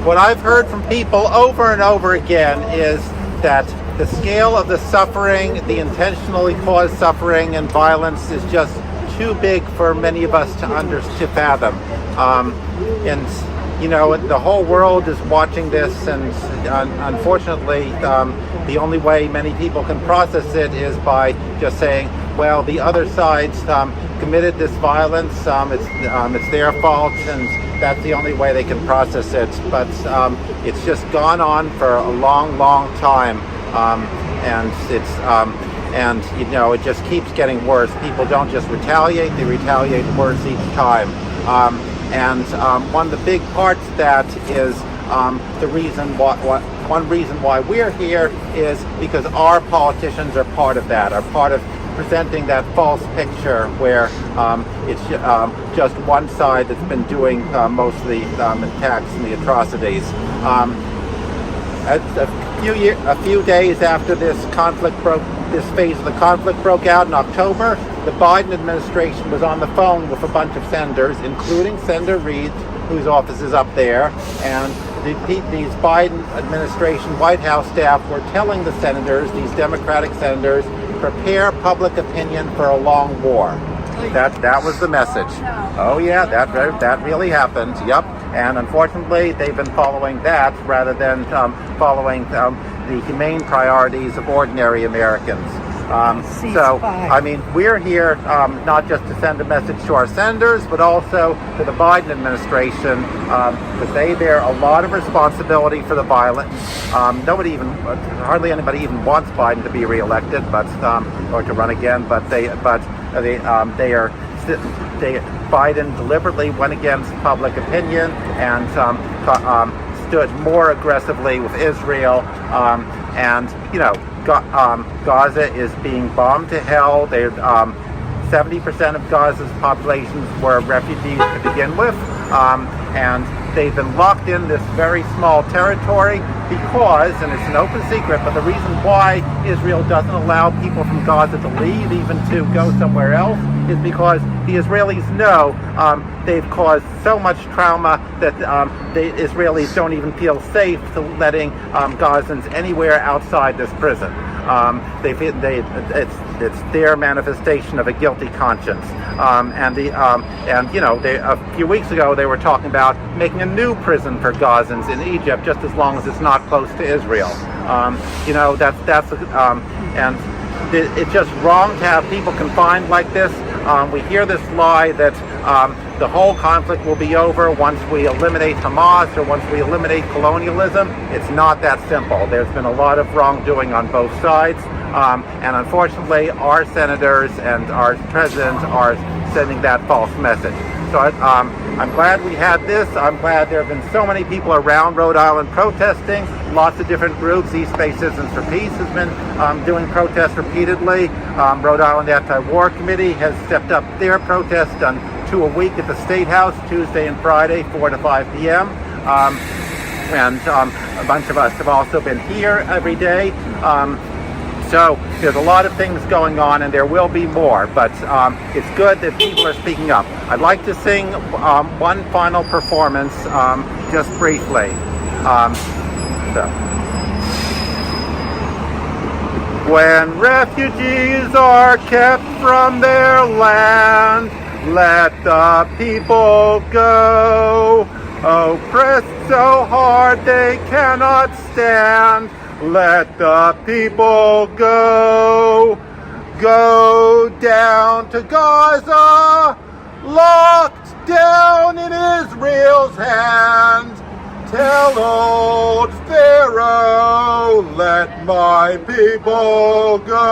what I've heard from people over and over again is that the scale of the suffering, the intentionally caused suffering and violence is just too big for many of us to fathom. And the whole world is watching this, and unfortunately, the only way many people can process it is by just saying, well, the other side's committed this violence, it's their fault, and that's the only way they can process it. But it's just gone on for a long, long time, and it just keeps getting worse. People don't just retaliate; they retaliate worse each time. One of the big parts of that is the reason one reason why we're here is because our politicians are part of that, are part of presenting that false picture where it's just one side that's been doing most of the attacks and the atrocities. A few days after this phase of the conflict broke out in October, the Biden administration was on the phone with a bunch of senators, including Senator Reid, whose office is up there, and these Biden administration Whitehouse staff were telling the senators, these Democratic senators, prepare public opinion for a long war. That was the message. Oh yeah, that really happened. Yep. And unfortunately, they've been following that rather than following the humane priorities of ordinary Americans. We're here not just to send a message to our senators, but also to the Biden administration, because they bear a lot of responsibility for the violence. Hardly anybody even wants Biden to be reelected, or to run again. Biden deliberately went against public opinion and stood more aggressively with Israel, Gaza is being bombed to hell. 70% of Gaza's population were refugees to begin with, and they've been locked in this very small territory because, and it's an open secret, but the reason why Israel doesn't allow people from Gaza to leave, even to go somewhere else, is because the Israelis know they've caused so much trauma that the Israelis don't even feel safe to letting Gazans anywhere outside this prison. It's their manifestation of a guilty conscience. A few weeks ago they were talking about making a new prison for Gazans in Egypt, just as long as it's not close to Israel. It's just wrong to have people confined like this. We hear this lie that the whole conflict will be over once we eliminate Hamas or once we eliminate colonialism. It's not that simple. There's been a lot of wrongdoing on both sides, and unfortunately our senators and our president are sending that false message. So I'm glad we had this. I'm glad there have been so many people around Rhode Island protesting. Lots of different groups. East Bay Citizens for Peace has been doing protests repeatedly. Rhode Island Anti-War Committee has stepped up their protest, done 2 a week at the State House, Tuesday and Friday, 4 to 5 p.m. A bunch of us have also been here every day. So there's a lot of things going on, and there will be more, but it's good that people are speaking up. I'd like to sing one final performance, just briefly. When refugees are kept from their land, let the people go. Oppressed so hard they cannot stand, let the people go. Go down to Gaza, locked down in Israel's hands. Tell old Pharaoh, let my people go.